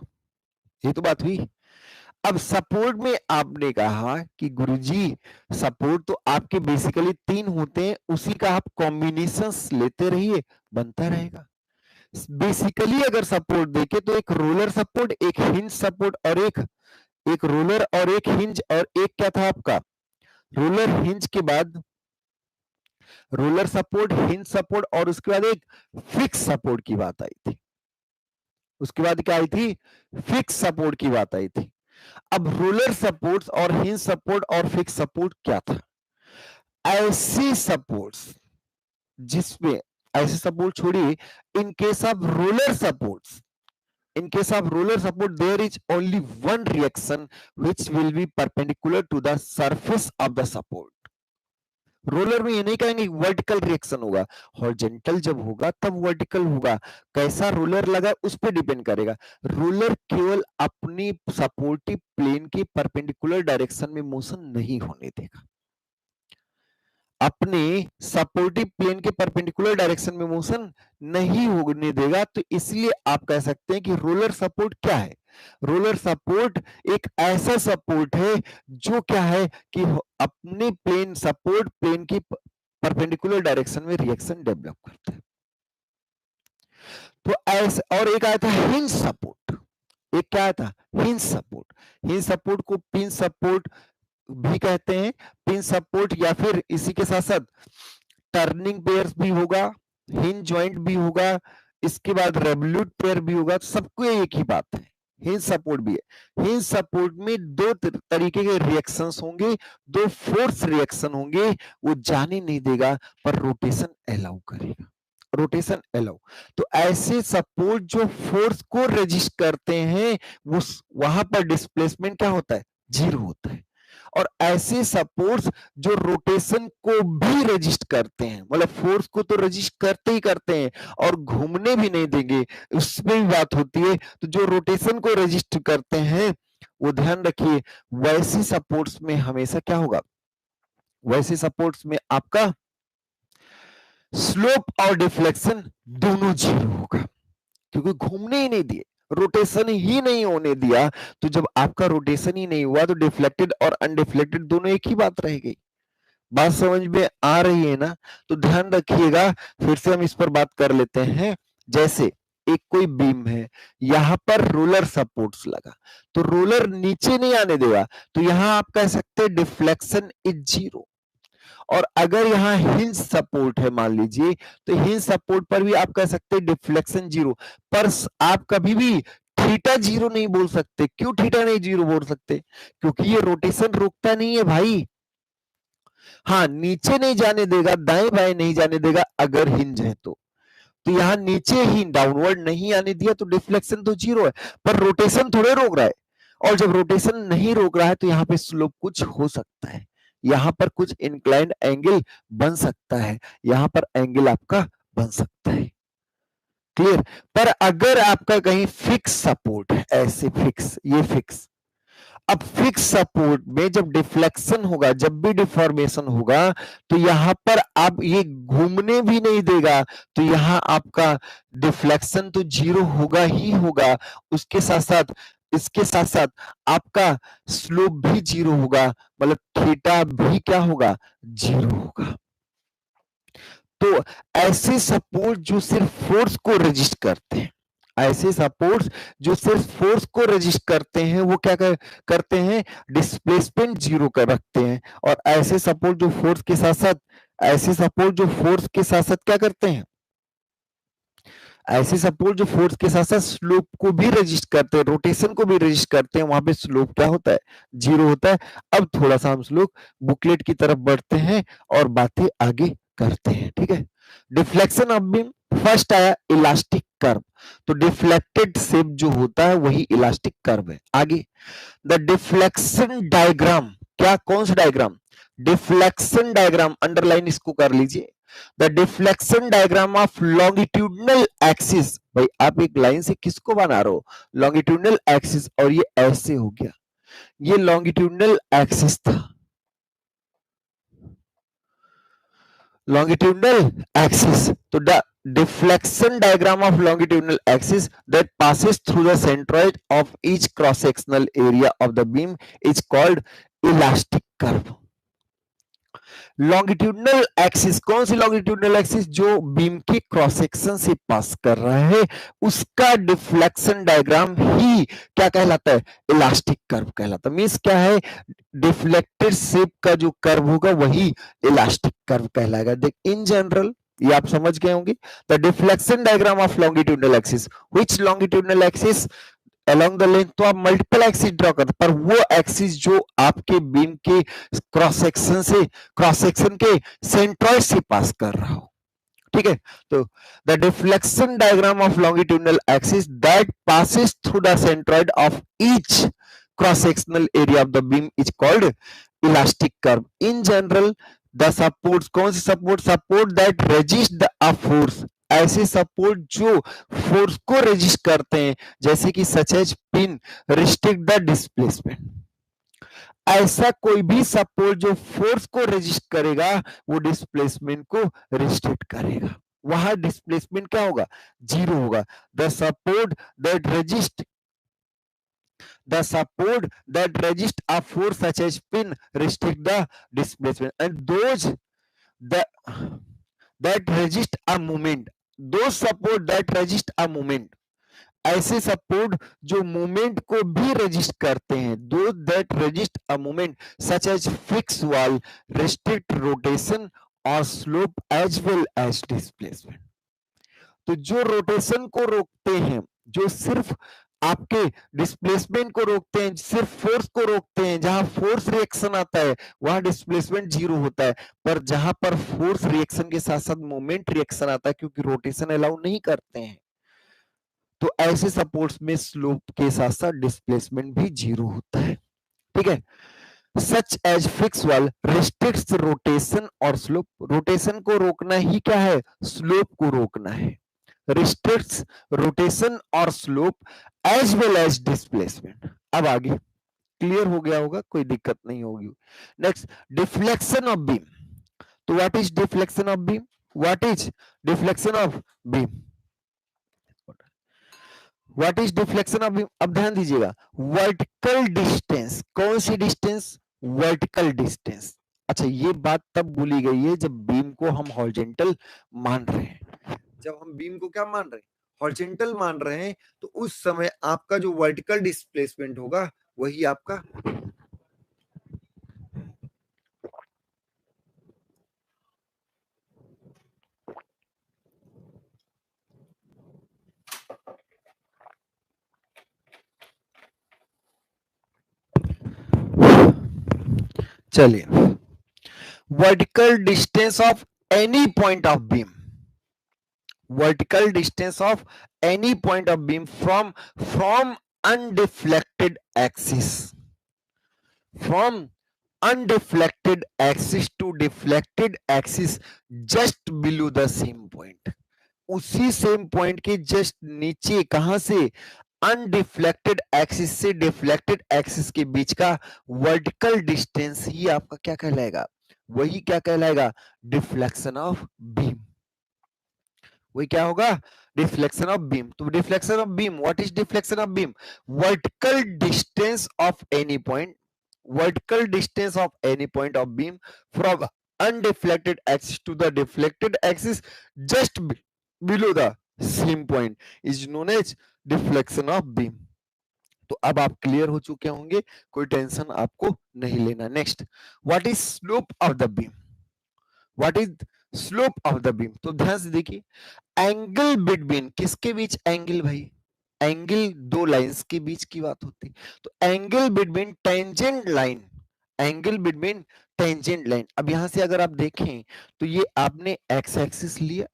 ये तो बात हुई। अब सपोर्ट में आपने कहा कि गुरुजी सपोर्ट तो आपके बेसिकली 3 होते हैं, उसी का आप कॉम्बिनेशंस लेते रहिए, बनता रहेगा। बेसिकली अगर सपोर्ट देखे तो एक रोलर सपोर्ट, एक हिंज सपोर्ट, और एक रोलर और एक हिंज, और एक क्या था आपका रोलर हिंज के बाद रोलर सपोर्ट, हिंज सपोर्ट, और उसके बाद एक फिक्स सपोर्ट की बात आई थी। उसके बाद क्या आई थी, फिक्स सपोर्ट की बात आई थी। अब रोलर सपोर्ट्स और हिंज सपोर्ट और फिक्स सपोर्ट क्या था, ऐसी सपोर्ट्स जिसमें, ऐसे सपोर्ट छोड़िए, इन case of roller supports, in case of roller support there is only one reaction which will be perpendicular to the surface of the support. Roller में ये नहीं कहेंगे वर्टिकल रिएक्शन होगा, हॉरिजॉन्टल जब होगा तब वर्टिकल होगा। कैसा रोलर लगा उस पर डिपेंड करेगा। रोलर केवल अपनी सपोर्टिव प्लेन के परपेंडिकुलर डायरेक्शन में मोशन नहीं होने देगा, अपने सपोर्टिव प्लेन के परपेंडिकुलर डायरेक्शन में मोशन नहीं होने देगा। तो इसलिए आप कह सकते हैं कि रोलर सपोर्ट क्या है, रोलर सपोर्ट एक ऐसा सपोर्ट है जो क्या है कि अपने प्लेन सपोर्ट प्लेन की परपेंडिकुलर डायरेक्शन में रिएक्शन डेवलप करता है। तो ऐसे, और एक आया था हिंज सपोर्ट। एक क्या आया था, हिंज सपोर्ट। हिंज सपोर्ट को पिन सपोर्ट भी कहते हैं, पिन सपोर्ट, या फिर इसी के साथ साथ टर्निंग पेयर्स भी होगा, हिंज जॉइंट भी होगा, इसके बाद रेवोल्यूट पेयर भी होगा। तो सबको एक ही बात है, हिंज सपोर्ट भी है। हिंज सपोर्ट में दो तरीके के रिएक्शंस होंगे, दो फोर्स रिएक्शन होंगे, वो जाने नहीं देगा पर रोटेशन अलाउ करेगा, रोटेशन अलाउ। तो ऐसे सपोर्ट जो फोर्स को रेजिस्ट करते हैं वो वहां पर डिस्प्लेसमेंट क्या होता है, जीरो होता है। और ऐसे सपोर्ट्स जो रोटेशन को भी रेजिस्ट करते हैं, मतलब फोर्स को तो रेजिस्ट करते ही करते हैं और घूमने भी नहीं देंगे, उसमें भी बात होती है। तो जो रोटेशन को रेजिस्ट करते हैं वो ध्यान रखिए, वैसे सपोर्ट्स में हमेशा क्या होगा, वैसे सपोर्ट्स में आपका स्लोप और डिफ्लेक्शन दोनों जीरो होगा, क्योंकि घूमने ही नहीं दिए, रोटेशन ही नहीं होने दिया। तो जब आपका रोटेशन ही नहीं हुआ तो डिफ्लेक्टेड और अनडिफ्लेक्टेड दोनों एक ही बात रह गई। बात समझ में आ रही है ना? तो ध्यान रखिएगा, फिर से हम इस पर बात कर लेते हैं। जैसे एक कोई बीम है, यहां पर रोलर सपोर्ट्स लगा, तो रोलर नीचे नहीं आने देगा, तो यहां आप कह सकते हैं डिफ्लेक्शन इज जीरो। और अगर यहाँ हिंज सपोर्ट है मान लीजिए, तो हिंज सपोर्ट पर भी आप कह सकते हैं डिफ्लेक्शन जीरो। पर आप कभी भी थीटा जीरो नहीं बोल सकते। क्यों थीटा नहीं जीरो बोल सकते? क्योंकि ये रोटेशन रुकता नहीं है भाई। हाँ, नीचे नहीं जाने देगा, दाएं बाएं नहीं जाने देगा अगर हिंज है तो यहाँ नीचे ही डाउनवर्ड नहीं आने दिया तो डिफ्लेक्शन तो जीरो है, पर रोटेशन थोड़े रोक रहा है। और जब रोटेशन नहीं रोक रहा है तो यहाँ पे स्लोप कुछ हो सकता है, यहाँ पर कुछ इंक्लाइंड एंगल बन सकता है, यहाँ पर एंगल आपका बन सकता है। क्लियर? पर अगर आपका कहीं फिक्स सपोर्ट है, ऐसे फिक्स, ये फिक्स, अब फिक्स सपोर्ट में जब डिफ्लेक्शन होगा, जब भी डिफॉर्मेशन होगा, तो यहां पर आप ये घूमने भी नहीं देगा, तो यहां आपका डिफ्लेक्शन तो जीरो होगा ही होगा। उसके साथ साथ, इसके साथ साथ आपका स्लोप भी जीरो होगा, मतलब थीटा भी क्या होगा? जीरो होगा। तो ऐसे सपोर्ट जो सिर्फ फोर्स को रेजिस्ट करते हैं, ऐसे सपोर्ट्स जो सिर्फ फोर्स को रेजिस्ट करते हैं, वो क्या करते हैं? डिस्प्लेसमेंट जीरो कर रखते हैं। और ऐसे सपोर्ट जो फोर्स के साथ साथ, ऐसे सपोर्ट जो फोर्स के साथ साथ क्या करते हैं? ऐसे सपोर्ट जो फोर्स के साथ साथ स्लोप को भी रेजिस्ट करते हैं, रोटेशन को भी रेजिस्ट करते हैं, वहां पे स्लोप क्या होता है? जीरो होता है। अब थोड़ा सा हम लोग बुकलेट की तरफ बढ़ते हैं और बातें आगे करते हैं, ठीक है? डिफ्लेक्शन ऑफ बीम, फर्स्ट आया इलास्टिक कर्व, तो डिफ्लेक्टेड शेप जो होता है वही इलास्टिक कर्व है। आगे द डिफ्लेक्शन डायग्राम, क्या कौन सा डायग्राम? डिफ्लेक्शन डायग्राम, अंडरलाइन इसको कर लीजिए। The deflection diagram of longitudinal axis, भाई आप एक लाइन से किसको बना रहे हो? लॉन्गिट्यूडनल एक्सिस, और ये ऐसे हो गया, ये लॉन्गिट्यूडनल एक्सिस था, longitudinal axis. So the deflection diagram of longitudinal axis that passes through the centroid of each cross-sectional area of the beam is called elastic curve. Longitudinal axis, कौन सी longitudinal axis? जो beam के cross section से pass कर रहा है, उसका deflection diagram ही क्या कहलाता है? इलास्टिक कर्व कहलाता है। मींस क्या है? डिफ्लेक्टेड शेप का जो कर्व होगा वही इलास्टिक कर्व कहलाएगा। देख, इन जनरल ये आप समझ गए होंगे, the deflection diagram of longitudinal axis, which longitudinal axis along the length, तो आप मल्टीपल एक्सिस ड्रॉ करते, पर वो एक्सिस जो आपके बीम के क्रॉस सेक्शन से, क्रॉस सेक्शन के सेंट्रॉइड से पास कर रहा हो, ठीक है? तो the deflection diagram of longitudinal axis that passes through the centroid of each cross sectional area of the beam is called elastic curve. In general the supports, कौन सी support? Support that resist the a force, ऐसे support जो force को resist करते हैं, जैसे कि such as pin restrict the displacement. ऐसा कोई भी सपोर्ट जो फोर्स को रेजिस्ट करेगा वो डिस्प्लेसमेंट को रिस्ट्रिक्ट करेगा, वहां डिस्प्लेसमेंट क्या होगा? जीरो होगा। The support that resist, the support that resist a force such as pin restrict the displacement, and those that resist a movement, those support that resist a movement, ऐसे support जो movement को भी resist करते हैं, दो that resist a movement such as fix wall restrict rotation और slope as well as displacement. तो जो रोटेशन को रोकते हैं, जो सिर्फ आपके डिस्प्लेसमेंट को रोकते हैं, सिर्फ फोर्स को रोकते हैं, जहां फोर्स रिएक्शन आता है वहां डिस्प्लेसमेंट जीरो होता है, पर जहां पर फोर्स रिएक्शन के साथ साथ मोमेंट रिएक्शन आता है, क्योंकि रोटेशन अलाउ नहीं करते हैं, तो ऐसे सपोर्ट्स में स्लोप के साथ साथ डिस्प्लेसमेंट भी जीरो होता है, ठीक है? Such as fix wall restricts rotation और स्लोप, रोटेशन को रोकना ही क्या है? स्लोप को रोकना है। रिस्ट्रिक्ट्स रोटेशन और slope as well as displacement. अब आगे क्लियर हो गया होगा, कोई दिक्कत नहीं होगी। Next, deflection of beam. तो what is deflection of beam? What is deflection of beam? What is deflection of beam? अब ध्यान दीजिएगा, वर्टिकल डिस्टेंस, कौन सी डिस्टेंस? Vertical distance. अच्छा, ये बात तब बोली गई है जब बीम को हम हॉरिजॉन्टल मान रहे हैं, जब हम बीम को क्या मान रहे हैं? हॉरिजॉन्टल मान रहे हैं, तो उस समय आपका जो वर्टिकल डिस्प्लेसमेंट होगा वही आपका चलिए, vertical distance of any point of beam, vertical distance of any point of beam from undeflected axis, from undeflected axis to deflected axis just below the same point, उसी सेम पॉइंट के just नीचे, कहां से, undeflected axis से deflected axis के बीच का vertical distance ही आपका क्या कहलाएगा, वही क्या कहलाएगा, डिफ्लेक्शन ऑफ बीम, वही क्या होगा, डिफ्लेक्शन ऑफ बीम। तो deflection of beam, what is deflection of beam, vertical distance of any point, vertical distance of any point of beam from undeflected axis to the deflected axis just below the same point is known as deflection of beam। तो अब आप clear हो चुके होंगे, कोई tension आपको नहीं लेना। Next, what is slope of the beam, what is slope of the beam. तो ध्यान से देखिए, एंगल बिटवीन, किसके बीच एंगल भाई, एंगल दो लाइंस के बीच की बात होती, तो angle between tangent line, angle between tangent line. अब यहां से अगर आप देखें तो ये आपने एक्स एक्सिस लिया,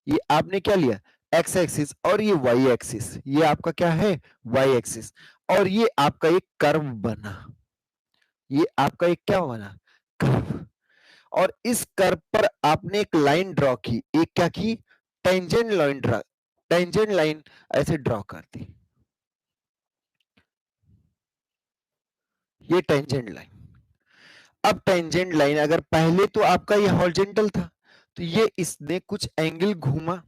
ये आपने क्या लिया, एक्स एक्सिस, और ये वाई एक्सिस, ये आपका क्या है, वाई एक्सिस, और ये आपका एक कर्व बना, ये आपका एक क्या बना, कर्व, और इस कर्व पर आपने एक लाइन ड्रॉ की, एक क्या की, tangent line draw, tangent line ऐसे ड्रॉ कर दी, ये टेंजेंट लाइन। अब टेंजेंट लाइन अगर पहले तो आपका ये हॉरिजॉन्टल था, तो ये इसने कुछ एंगल घूमा,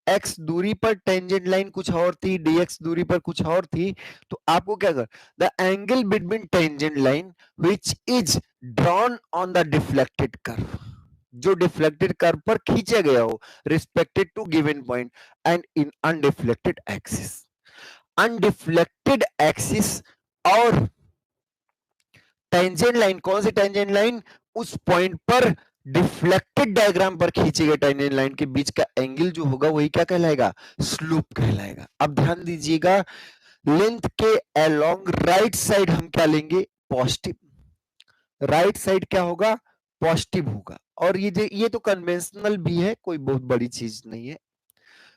x दूरी पर टेंजेंट लाइन कुछ और थी, dx दूरी पर कुछ और थी, तो आपको क्या कर, the angle between tangent line which is drawn on the deflected curve, जो डिफ्लेक्टेड कर्व पर खींचा गया हो respected to given point and in undeflected axis, undeflected axis और टेंजेंट लाइन, कौन सी टेंजेंट लाइन, उस पॉइंट पर डिफ्लेक्टेड डायग्राम पर खींची गई टेंजेंट लाइन के बीच का एंगल जो होगा वही क्या कहलाएगा, स्लोप कहलाएगा। अब ध्यान दीजिएगा, लेंथ के अलोंग राइट साइड हम क्या लेंगे, पॉजिटिव, राइट साइड क्या होगा, पॉजिटिव होगा, और ये तो कन्वेंशनल भी है, कोई बहुत बड़ी चीज नहीं है।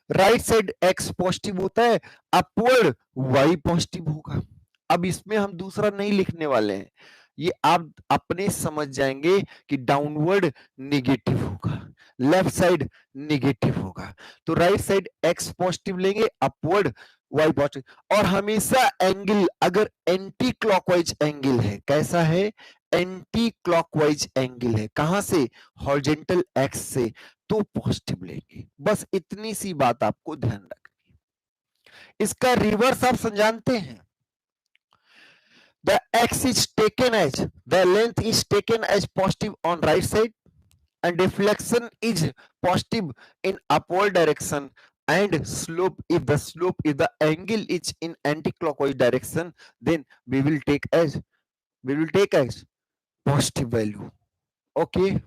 राइट साइड एक्स पॉजिटिव होता है, अपवर्ड वाई पॉजिटिव होगा। अब इसमें हम दूसरा नहीं लिखने वाले हैं, ये आप अपने समझ जाएंगे कि डाउनवर्ड नेगेटिव होगा, लेफ्ट साइड नेगेटिव होगा, तो राइट साइड एक्स पॉजिटिव लेंगे, अपवर्ड वाई पॉजिटिव, और हमेशा एंगल अगर एंटी क्लॉकवाइज एंगल है, कैसा है, एंटी क्लॉकवाइज एंगल है, कहां से, हॉरिजॉन्टल एक्स से, तो पॉजिटिव लेंगे। बस इतनी सी बात आपको ध्यान रखनी है। इसका रिवर्स आप जानते हैं, the x is taken as, the length is taken as positive on right side and deflection is positive in upward direction, and slope, if the slope, if the angle is in anti-clockwise direction, then we will take as positive value, okay।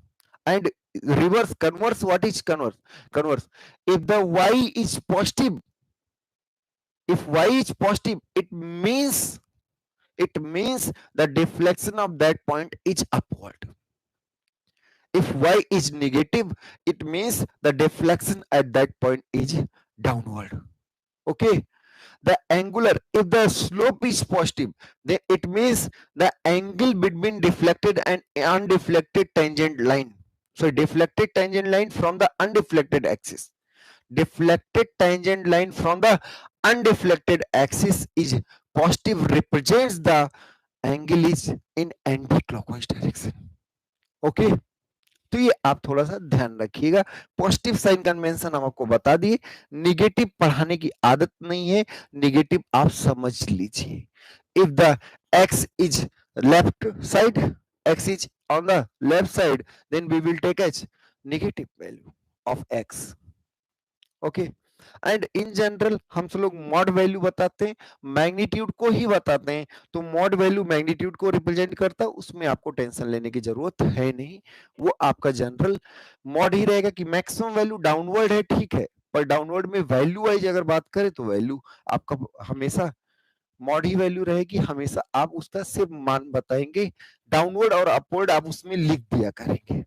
And reverse, converse, what is converse, if the y is positive, if y is positive, it means the deflection of that point is upward. If y is negative, it means the deflection at that point is downward, okay। The angular, if the slope is positive, then it means the angle between deflected and undeflected tangent line, so deflected tangent line from the undeflected axis, deflected tangent line from the undeflected axis is positive, represents the angle is in anti-clockwise direction, okay। तो ये आप थोड़ा सा ध्यान रखिएगा, positive sign convention हम आपको बता दिए, निगेटिव पढ़ाने की आदत नहीं है, निगेटिव आप समझ लीजिए। If the x is left side, x is on the left side, then we will take as negative value of x, okay. And in general हम सब लोग मॉड वैल्यू बताते हैं, मैग्नीट्यूड को ही बताते हैं, तो मॉड वैल्यू मैग्नीट्यूड को रिप्रेजेंट करता है, उसमें आपको टेंशन लेने की जरूरत है नहीं, वो आपका जनरल मॉड ही रहेगा कि मैक्सिमम वैल्यू डाउनवर्ड है, ठीक है, पर डाउनवर्ड में वैल्यू वाइज अगर बात करें तो वैल्यू आपका हमेशा मॉड ही वैल्यू रहेगी, हमेशा आप उसका सिर्फ मान बताएंगे, डाउनवर्ड और अपवर्ड आप उसमें लिख दिया करेंगे।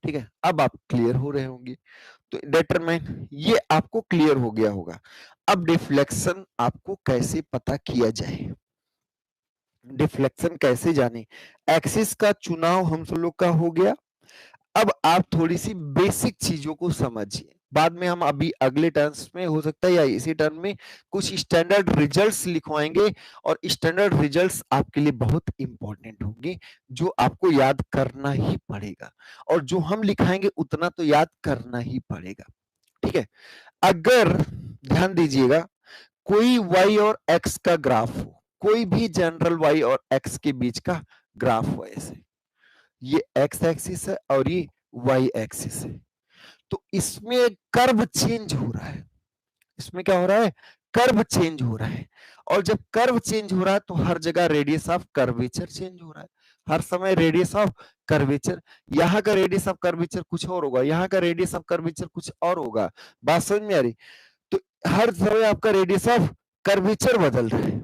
ठीक है, अब आप क्लियर हो रहे होंगे। तो डिटरमाइन, ये आपको क्लियर हो गया होगा। अब डिफ्लेक्शन आपको कैसे पता किया जाए, डिफ्लेक्शन कैसे जाने, एक्सिस का चुनाव हम सब लोग का हो गया। अब आप थोड़ी सी बेसिक चीजों को समझिए, बाद में हम अभी अगले टर्म्स में हो सकता है या इसी टर्म में कुछ स्टैंडर्ड रिजल्ट्स लिखवाएंगे, और स्टैंडर्ड रिजल्ट्स आपके लिए बहुत इंपॉर्टेंट होंगे, जो आपको याद करना ही पड़ेगा, और जो हम लिखाएंगे उतना तो याद करना ही पड़ेगा। ठीक है, अगर ध्यान दीजिएगा, कोई y और x का ग्राफ हो, कोई भी जनरल y और x के बीच का ग्राफ हो, ऐसे ये x एक्सिस है और ये y एक्सिस है, तो इसमें कर्व चेंज हो रहा है, इसमें क्या हो रहा है, कर्व चेंज हो रहा है। और जब कर्व चेंज हो रहा है तो हर जगह रेडियस ऑफ कर्वेचर चेंज हो रहा है, हर समय रेडियस ऑफ कर्वेचर, यहाँ का रेडियस ऑफ कर्वेचर कुछ और होगा, यहाँ का रेडियस ऑफ कर्वेचर कुछ और होगा। बात समझ में आ रही? तो हर समय आपका रेडियस ऑफ कर्वेचर बदल रहा है।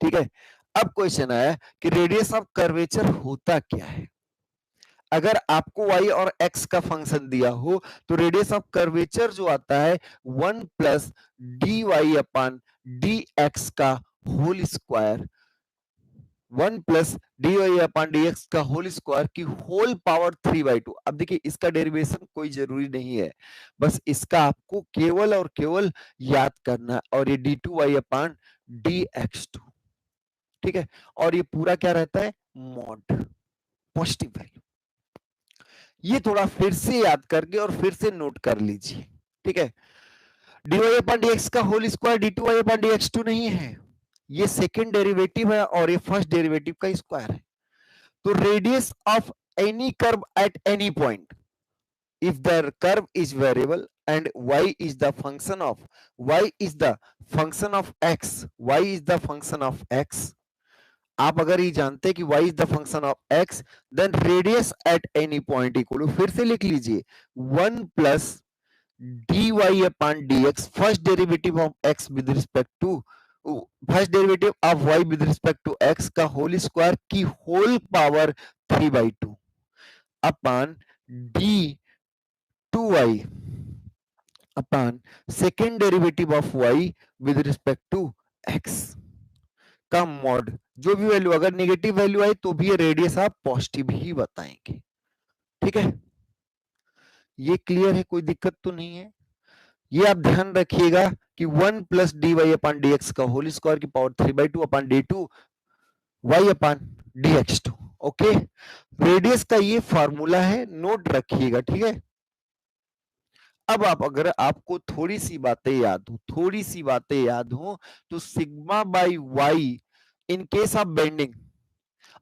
ठीक है, अब क्वेश्चन आया कि रेडियस ऑफ कर्वेचर होता क्या है। अगर आपको y और x का फंक्शन दिया हो तो रेडियस ऑफ कर्वेचर जो आता है 1 plus d y upon d x का whole square, 1 plus d y upon d x का होल स्क्वायर की होल पावर 3/2। अब देखिए इसका डेरिवेशन कोई जरूरी नहीं है, बस इसका आपको केवल और केवल याद करना, और ये d two y upon d x two. ठीक है, और ये पूरा क्या रहता है, मॉड, पॉजिटिव वैल्यू। ये थोड़ा फिर से याद करके और फिर से नोट कर लीजिए। ठीक है, dy अपॉन dx का whole square d2y upon dx2 नहीं है, ये सेकंड डेरिवेटिव है और ये फर्स्ट डेरिवेटिव का स्क्वायर है। तो radius of any curve at any point, if the curve is variable and y is the function of x, y is the function of x, आप अगर ये जानते हैं कि y is the function of x, then radius at any point equal, फिर से लिख लीजिए 1 plus d y upon d x, first derivative of x with respect to, first derivative of y with respect to x का whole square की whole power 3/2 upon d two y upon second derivative of y with respect to x का mod, जो भी value, अगर negative value आई तो भी ये radius आप पॉजिटिव ही बताएंगे। ठीक है, ये क्लियर है, कोई दिक्कत तो नहीं है। ये आप ध्यान रखिएगा कि 1 plus d y upon d x का होल स्क्वायर की power 3/2 upon d two y upon d x two. Okay, radius का ये फॉर्मूला है, नोट रखिएगा। ठीक है, अब आप, अगर आपको थोड़ी सी बातें याद हो तो sigma by y in case of bending,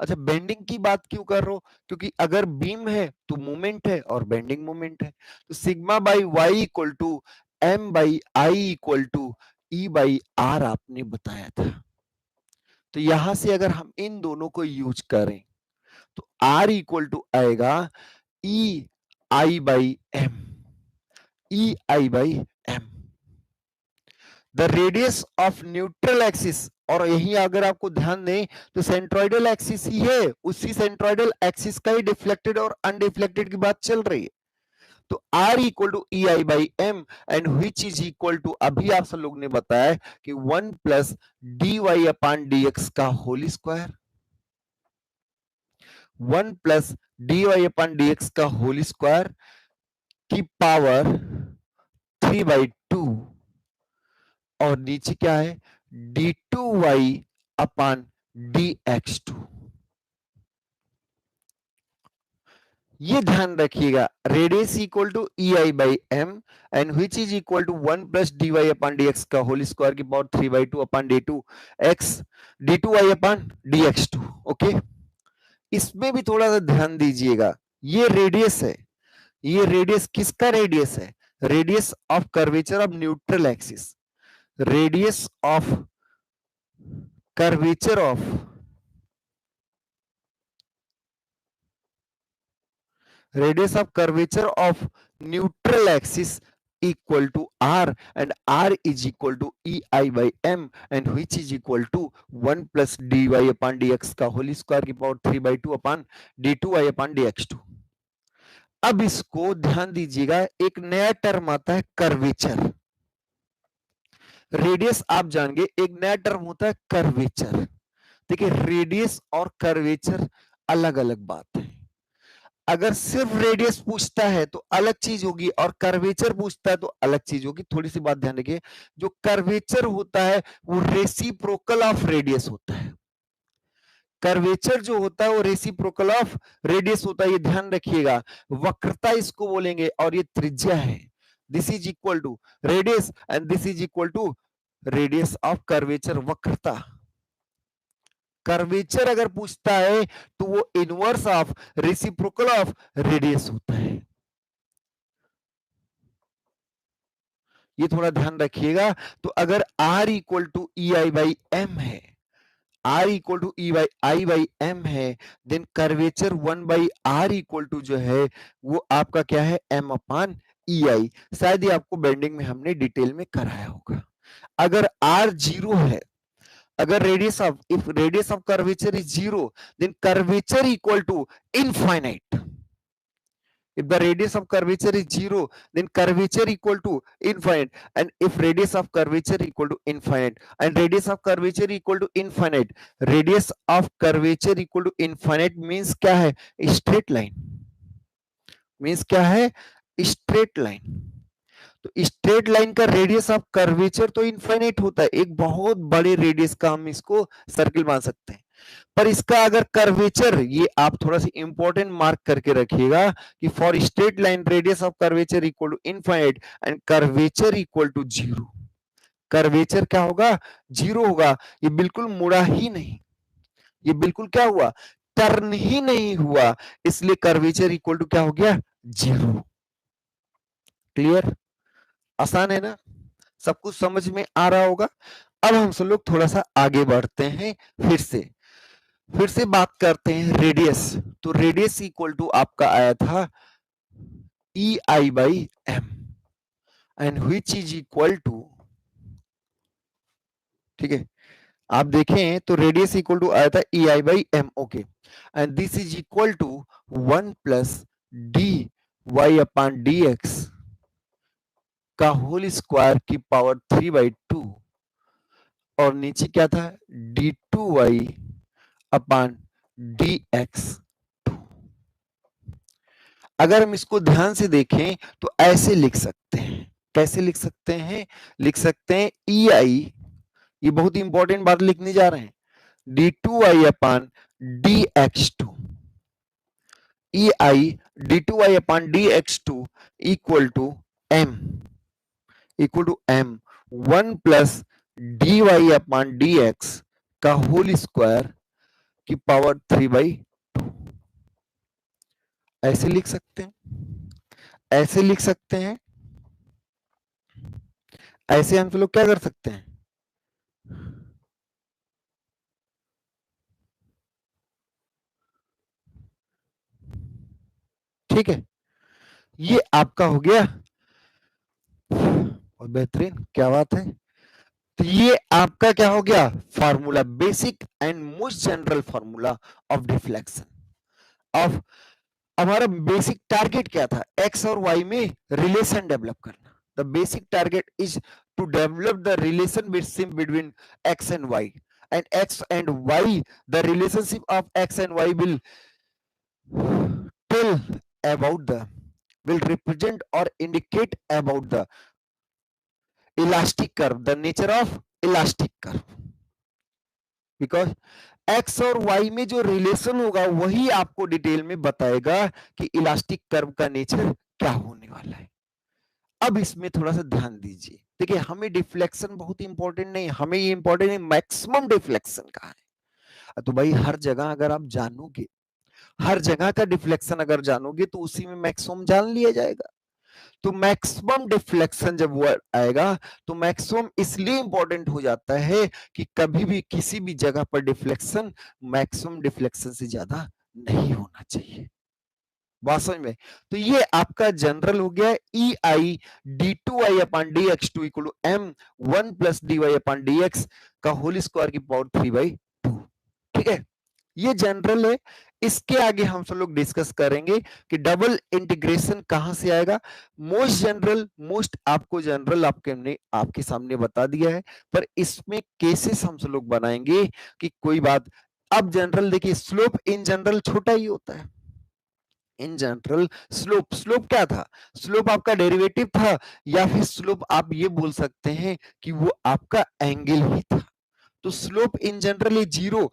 अच्छा बेंडिंग की बात क्यों कर रहा हूं, क्योंकि अगर बीम है तो मोमेंट है और बेंडिंग मोमेंट है, तो sigma by y equal to M by I equal to E by R आपने बताया था। तो यहां से अगर हम इन दोनों को यूज करें तो आर इक्वल टू आएगा E I by M, E I by M, the radius of neutral axis. और यही अगर आपको ध्यान दें तो सेंट्रोइडल एक्सिस ही है, उसी सेंट्रोइडल एक्सिस का ही डिफ्लेक्टेड और अनडिफ्लेक्टेड की बात चल रही है। तो R equal to E I by M and which is equal to, अभी आप सब लोग ने बताया कि 1 plus d y upon d x का whole square, 1 plus d y upon d x का होल स्क्वायर की पावर 3/2, और नीचे क्या है, d two y upon d x two. ये ध्यान रखिएगा, radius equal to E I by M and which is equal to 1 plus d y upon d x का होल स्क्वायर की power 3/2 upon d two y upon d x two. Okay, इसमें भी थोड़ा सा ध्यान दीजिएगा, ये रेडियस है, ये रेडियस किसका रेडियस है, radius of curvature of neutral axis, radius of curvature of neutral axis equal to r, and r is equal to ei by m, and which is equal to 1 plus dy upon dx का whole square की power 3/2 upon d2y upon dx2। अब इसको ध्यान दीजिएगा, एक नया term आता है कर्वेचर। रेडियस आप जानेंगे, एक नया टर्म होता है कर्वेचर। देखिए रेडियस और कर्वेचर अलग अलग बात है। अगर सिर्फ रेडियस पूछता है तो अलग चीज होगी, और कर्वेचर पूछता है तो अलग चीज होगी। थोड़ी सी बात ध्यान रखिए, जो कर्वेचर होता है वो रेसिप्रोकल ऑफ रेडियस होता है। कर्वेचर जो होता है वो रेसिप्रोकल ऑफ रेडियस होता है, ये ध्यान रखिएगा। वक्रता इसको बोलेंगे, और ये त्रिज्या है। This is equal to radius and this is equal to radius of curvature, वक्रता। कर्वेचर अगर पूछता है तो वो inverse of reciprocal of radius होता है। ये थोड़ा ध्यान रखिएगा। तो अगर r equal to E I by M है, r equal to I by M है, then curvature 1 by r equal to जो है वो आपका क्या है, m अपान ई आई। शायद ये आपको बेंडिंग में हमने डिटेल में कराया होगा। अगर r 0 है, अगर radius of, if radius of curvature is 0, then curvature equal to infinite. If the radius of curvature is 0, then curvature equal to infinite. And if radius of curvature equal to infinite, and radius of curvature equal to infinite, radius of curvature equal to infinite means क्या है, straight line, means क्या है, straight line। तो straight line का radius of curvature तो infinite होता है, एक बहुत बड़े रेडियस का हम इसको सर्किल मान सकते हैं। पर इसका अगर कर्वेचर, ये आप थोड़ा सा इंपॉर्टेंट मार्क करके रखिएगा कि for straight line radius of curvature equal to infinite and curvature equal to 0। Curvature क्या होगा, 0 होगा। ये बिल्कुल मुड़ा ही नहीं, ये बिल्कुल क्या हुआ, टर्न ही नहीं हुआ, इसलिए कर्वेचर इक्वल टू क्या हो गया, 0। क्लियर, आसान है ना, सब कुछ समझ में आ रहा होगा। अब हम सब लोग थोड़ा सा आगे बढ़ते हैं, फिर से बात करते हैं रेडियस। तो रेडियस इक्वल टू आपका आया था E I by M, and which is equal to, ठीक है, आप देखें तो रेडियस इक्वल टू आया था E I by M, okay, and this is equal to 1 plus d y upon d x का होल स्क्वायर की पावर 3/2, और नीचे क्या था, d2y अपॉन dx2। अगर हम इसको ध्यान से देखें तो ऐसे लिख सकते हैं, कैसे लिख सकते हैं, लिख सकते हैं ई आई, ये बहुत ही इंपॉर्टेंट बात लिखने जा रहे हैं, d2y upon dx2, E I d2y upon dx2 equal to m, equal to m 1 plus dy upon dx का होल स्क्वायर की पावर 3/2। ऐसे लिख सकते हैं, ऐसे लिख सकते हैं, ऐसे हम लोग क्या कर सकते हैं, ठीक है, ये आपका हो गया, और बेहतरीन, क्या बात है। तो ये आपका क्या हो गया, formula, basic and most general formula of deflection of. हमारा बेसिक टारगेट क्या था, एक्स और वाई में रिलेशन डेवलप करना। The basic target is to develop the relation between x and y, and x and y, the relationship of x and y will tell about the, will represent or indicate about the elastic curve, the nature of elastic curve, because x और y में जो relation होगा वही आपको detail में बताएगा कि elastic curve का नेचर क्या होने वाला है। अब इसमें थोड़ा सा ध्यान दीजिए, देखिए हमें डिफ्लेक्शन बहुत इंपॉर्टेंट नहीं, हमें ये इंपॉर्टेंट है मैक्सिमम डिफ्लेक्शन का है। तो भाई हर जगह अगर आप जानोगे, हर जगह का डिफ्लेक्शन अगर जानोगे तो उसी में मैक्सिमम जान लिया जाएगा। तो मैक्सिमम डिफ्लेक्शन जब वो आएगा तो मैक्सिमम इसलिए इंपॉर्टेंट हो जाता है कि कभी भी किसी भी जगह पर डिफ्लेक्शन मैक्सिमम डिफ्लेक्शन से ज्यादा नहीं होना चाहिए। बात समझ में? तो ये आपका जनरल हो गया E I d two I upon d x two equal to M one plus d y upon d x का होल स्क्वायर की पावर 3/2। ठीक है, ये जनरल है। इसके आगे हम सब लोग डिस्कस करेंगे कि डबल इंटीग्रेशन कहां से आएगा। मोस्ट जनरल, मोस्ट आपको जनरल आपके हमने आपके सामने बता दिया है, पर इसमें केसेस हम सब लोग बनाएंगे कि कोई बात। अब जनरल देखिए, स्लोप इन जनरल छोटा ही होता है। इन जनरल स्लोप, स्लोप क्या था? स्लोप आपका डेरिवेटिव था, या फिर स्लोप आप ये बोल सकते हैं कि वो आपका एंगल ही था। तो स्लोप इन जनरल जीरो।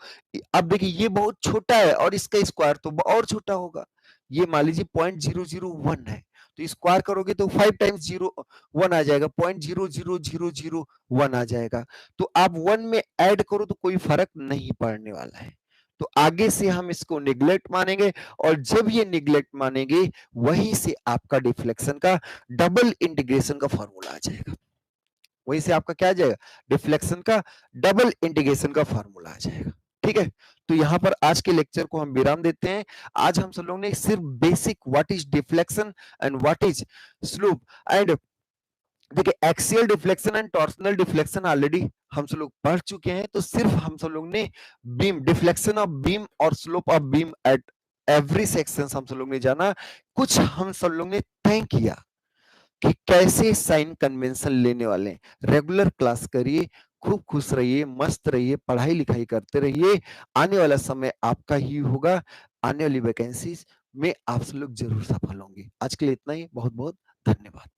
अब देखिए ये बहुत छोटा है और इसका स्क्वायर तो और छोटा होगा। ये मान लीजिए 0.001 है, तो स्क्वायर करोगे तो 5 टाइम्स 0 1 आ जाएगा, 0.00001 आ जाएगा। तो आप 1 में ऐड करो तो कोई फर्क नहीं पड़ने वाला है। तो आगे से हम इसको निग्लेक्ट मानेंगे, और जब ये निग्लेक्ट मानेंगे वहीं से आपका डिफ्लेक्शन का डबल इंटीग्रेशन का फॉर्मूला आ जाएगा। वहीं से आपका क्या आ जाएगा? डिफ्लेक्शन का डबल इंटीग्रेशन का फॉर्मूला आ जाएगा। ठीक है, तो यहां पर आज के लेक्चर को हम विराम देते हैं। आज हम सब लोगों ने सिर्फ basic what is deflection and what is slope and देखिए axial deflection and torsional deflection already हम सब लोग पढ़ चुके हैं। तो सिर्फ हम सब लोग ने बीम, डिफ्लेक्शन ऑफ बीम और slope of beam at every section हम सब लोग ने जाना। कुछ हम सब लोग ने तय किया कि कैसे साइन कन्वेंशन लेने वाले हैं। रेगुलर क्लास करिए, खूब खुश रहिए, मस्त रहिए, पढ़ाई लिखाई करते रहिए। आने वाला समय आपका ही होगा। आने वाली वैकेंसीज में आप सब लोग जरूर सफल होंगे। आज के लिए इतना ही। बहुत बहुत धन्यवाद।